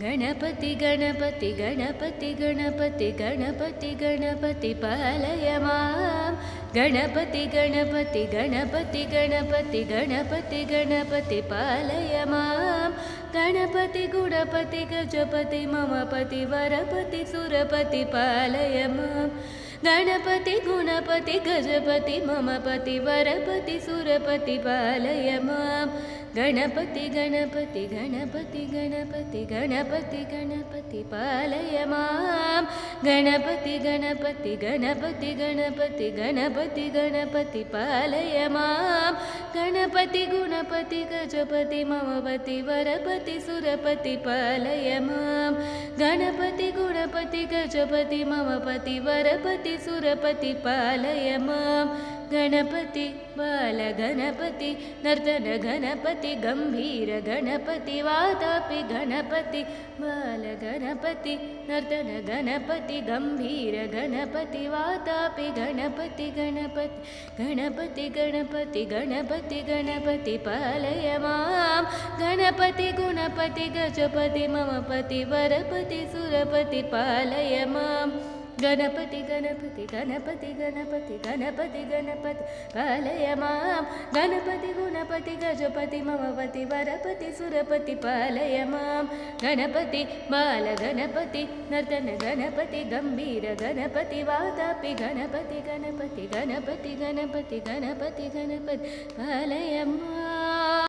गणपति गणपति गणपति गणपति गणपति गणपति पालय मां गणपति गणपति गणपति गणपति गणपति गणपति पालय मां गणपति गुणपति गजपति मम पति वरपति सुरपति पालय मां गणपति गुणपति गजपति मम पति वरपति सुरपति पालय मां गणपति गणपति गणपति गणपति गणपति गणपति पालय मां गणपति गणपति गणपति गणपति गणपति गणपति पालय मां गणपति गुणपति गजपति मम पति वरपति सुरपति पालय मां गणपति गुणपति गजपति मम पति वरपति सुरपति पालय मां गणपति बाल गणपति नर्तन गणपति गंभीर गणपति वातापि गणपति बाल गणपति नर्तन गणपति गंभीर गणपति वातापि गणपति गणपति गणपति गणपति गणपति गणपति पालय मां गणपति गुणपति गजपति मम पति वरपति सुरपति पालय मां गणपति गणपति गणपति गणपति गणपति गणपति पालय मां गणपति गुणपति गजपति मम पति वरपति सुरपति पालय मां गणपति बाल गणपति नर्तन गणपति गंभीर गणपति वातापि गणपति गणपति गणपति गणपति गणपति गणपति पालय मां।